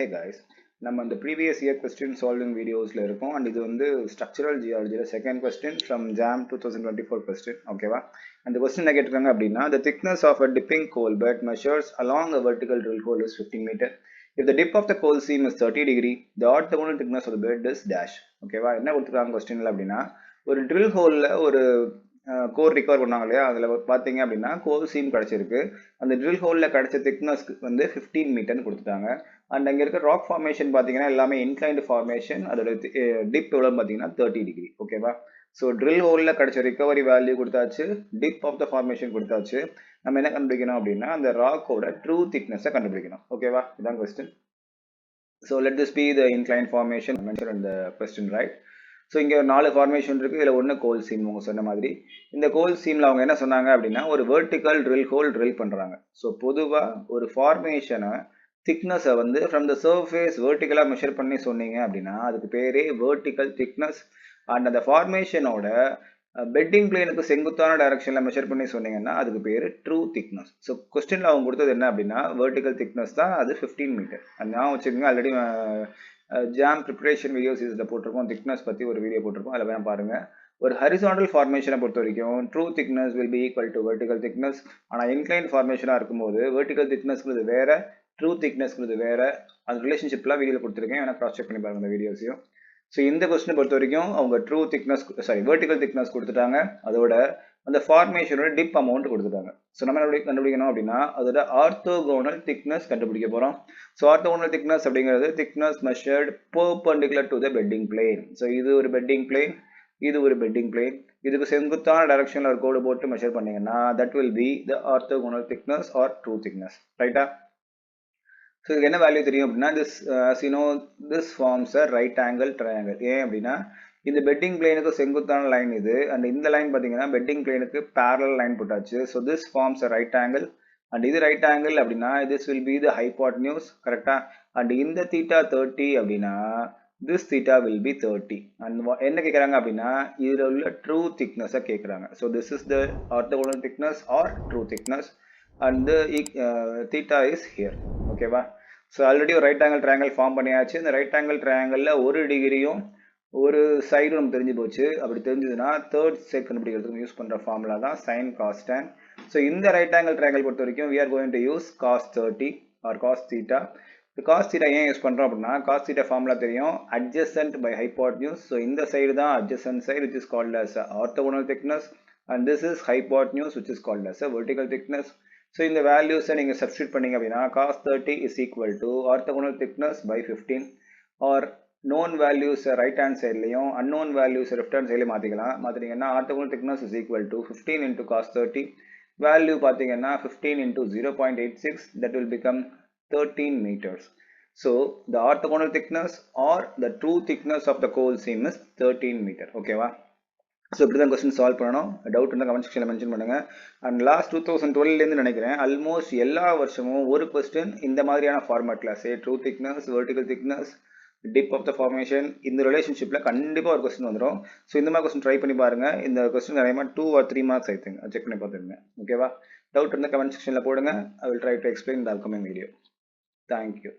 Hey guys, நம்ம இந்த previous year question solving videosல இருக்கோம் and இது வந்து structural geology second question from JAM 2024 question ஓகேவா. அந்த question என்ன கேட்டிருக்காங்க அப்படின்னா the thickness of a dipping coal bed measures along a vertical drill hole is 15 meter. If the dip of the coal seam is 30 degree, the orthogonal thickness of the bed is dash. ஓகேவா. என்ன கொடுத்துருக்காங்க கொஸ்டின்ல அப்படின்னா ஒரு drill holeல ஒரு core recover பண்ணாங்க இல்லையா, அதில் பார்த்தீங்க அப்படின்னா கோல் சீம் கிடச்சிருக்கு. அந்த ட்ரில் ஹோலில் கிடச்ச திக்னஸ்க்கு வந்து 15 மீட்டர்னு கொடுத்துட்டாங்க. அண்ட் அங்கே இருக்க ராக் ஃபார்மேஷன் பார்த்தீங்கன்னா எல்லாமே இன்க்ளைன்டு ஃபார்மேஷன். அதோட டிப் எவ்வளோ பார்த்தீங்கன்னா 30 டிகிரி ஓகேவா. ஸோ ட்ரில் ஹோலில் கிடச்ச ரிகவரி வேல்யூ கொடுத்தாச்சு, டிப் ஆஃப் த ஃபார்மேஷன் கொடுத்தாச்சு. நம்ம என்ன கண்டுபிடிக்கணும் அப்படின்னா அந்த ராக்கோட ட்ரூ திக்னஸை கண்டுபிடிக்கணும் ஓகேவா. இதுதான் question. So let this be the incline formation mention இந்த கொஸ்டின் ரைட். ஸோ இங்கே ஒரு 4 ஃபார்மேஷன் இருக்குது. இதில் ஒன்று கோல் சீம் அவங்க சொன்ன மாதிரி. இந்த கோல் சீமில் அவங்க என்ன சொன்னாங்க அப்படின்னா ஒரு வெர்டிக்கல் ட்ரில் ஹோல் ட்ரில் பண்ணுறாங்க. ஸோ பொதுவாக ஒரு ஃபார்மேஷனை திக்னஸை வந்து ஃப்ரம் த சர்ஃபேஸ் வெர்டிக்கலாக மெஷர் பண்ணி சொன்னீங்க அப்படின்னா அதுக்கு பேரே வெர்டிக்கல் திக்னஸ். அண்ட் அந்த ஃபார்மேஷனோட பெட்டிங் பிளேனுக்கு செங்குத்தான டைரக்ஷனில் மெஷர் பண்ணி சொன்னீங்கன்னா அதுக்கு பேர் ட்ரூ திக்னஸ். ஸோ கொஸ்டினில் அவங்க கொடுத்தது என்ன அப்படின்னா வெர்டிக்கல் திக்னஸ் தான், அது 15 மீட்டர். அது நான் வச்சுக்கோங்க, ஆல்ரெடி ஜாம் ப்ரிப்பரேஷன் வீடியோஸ் இதில் போட்டிருக்கோம், திக்னஸ் பற்றி ஒரு வீடியோ போட்டிருக்கோம், அதில் வேணால் பாருங்கள். ஒரு ஹரிசாண்டல் ஃபார்மேஷனை பொறுத்த வரைக்கும் true thickness will be equal to vertical thickness. ஆனால் இன்க்ளைன் ஃபார்மேஷனாக இருக்கும்போது வெர்டிக்கல் திக்னஸ்ங்கிறது வேறு, ட்ரூ திக்னஸ்ங்கிறது வேறு. அந்த ரிலேஷன்ஷிப்லாம் வீடியோவில் கொடுத்துருக்கேன், வேணால் கிராஸ் செக் பண்ணி பாருங்கள் அந்த வீடியோஸையும். ஸோ இந்த கொஸ்டினை பொறுத்த வரைக்கும் அவங்க ட்ரூ திக்னஸ் வெர்டிக்கல் திக்னஸ் கொடுத்துட்டாங்க, அதோட அந்த ஃபார்மேஷனோட டிப் அமௌண்ட் கொடுத்துட்டாங்க. ஸோ நம்ம கண்டுபிடிக்கணும் அப்படின்னா அதோட ஆர்த்தோகோனல் திக்னஸ் கண்டுபிடிக்க போகிறோம். ஸோ ஆர்த்தோகோனல் திக்னஸ் அப்படிங்கிறது thickness measured perpendicular to the bedding plane. So இது ஒரு பெட்டிங் பிளேன், இது ஒரு பெட்டிங் பிளேன். இதுக்கு செங்குத்தான டைரக்ஷனில் ஒரு கோடு போட்டு மெஷர் பண்ணீங்கன்னா that will be the orthogonal thickness or true thickness ரைட்டா. ஸோ இதுக்கு என்ன வேல்யூ தெரியும் அப்படின்னா this as you know this forms a right angle triangle. ஏன் அப்படின்னா இந்த பெட்டிங் பிளேனுக்கு செங்குத்தான லைன் இது, அண்ட் இந்த லைன் பார்த்தீங்கன்னா பெட்டிங் பிளேனுக்கு பேரலல் லைன் போட்டாச்சு. So this forms a right angle. And இது ரைட் ஆங்கிள் அப்படின்னா this will be the hypotenuse கரெக்டா. அண்ட் இந்த தீட்டா 30 அப்படின்னா this theta will be 30. And என்ன கேட்குறாங்க அப்படின்னா இதில் உள்ள ட்ரூ திக்னஸை கேட்குறாங்க. So this is the orthogonal thickness or true thickness and theta is here ஓகேவா. ஸோ ஆல்ரெடி ஒரு ரைட் ஆங்கிள் ட்ரையாங்கிள் ஃபார்ம் பண்ணியாச்சு. இந்த ரைட் ஆங்கிள் ட்ரையாங்கிளில் ஒரு டிகிரியும் ஒரு சைடும் நமக்கு தெரிஞ்சு போச்சு. அப்படி தெரிஞ்சதுன்னா தேர்ட் சைட் கண்டுபிடிக்கிறதுக்கு யூஸ் பண்ணுற ஃபார்முலா தான் சைன் காஸ் டேன். ஸோ இந்த ரைட் ஆங்கிள் ட்ரையாங்கிள் பொறுத்த வரைக்கும் we are going to use cos 30 or cos theta. cos theta ஏன் யூஸ் பண்ணுறோம் அப்படின்னா cos theta ஃபார்முலா தெரியும், adjacent by hypotenuse. ஸோ இந்த சைடு தான் adjacent side which is called as orthogonal thickness and this is hypotenuse which is called as a vertical thickness. So இந்த வேல்யூஸை நீங்கள் substitute பண்ணீங்க அப்படின்னா cos 30 is equal to orthogonal thickness by 15 or known values right hand சைட்லையும் unknown values left hand சைட்லையும் மாற்றிங்கன்னா orthogonal thickness is equal to 15 into cos 30. Value பார்த்தீங்கன்னா 15 into 0.86 that will become 13 meters. So the orthogonal thickness or the true thickness of the coal seam is 13 meter ஓகேவா. So இப்படி தான் question solve பண்ணணும். Doubt இருந்தால் comment செக்ஷனில் mention பண்ணுங்கள். And last 2012லேருந்து நினைக்கிறேன் ஆல்மோஸ்ட் எல்லா வருஷமும் ஒரு கொஸ்டின் இந்த மாதிரியான ஃபார்மேட்டில் say true thickness, vertical thickness, dip of the formation, இந்த ரிலேஷன்ஷிப்பில் கண்டிப்பாக ஒரு கொஸ்டின் வந்துடும். ஸோ இந்த மாதிரி கொஸ்டின் ட்ரை பண்ணி பாருங்கள். இந்த கொஸ்டின் நிறைய 2 or 3 மார்க்ஸ் ஆயிடுங்க, செக் பண்ணி பார்த்துருங்க ஓகேவா. டவுட் இருந்தால் கமெண்ட் செக்ஷனில் போடுங்க. I will try to explain the upcoming video. Thank you.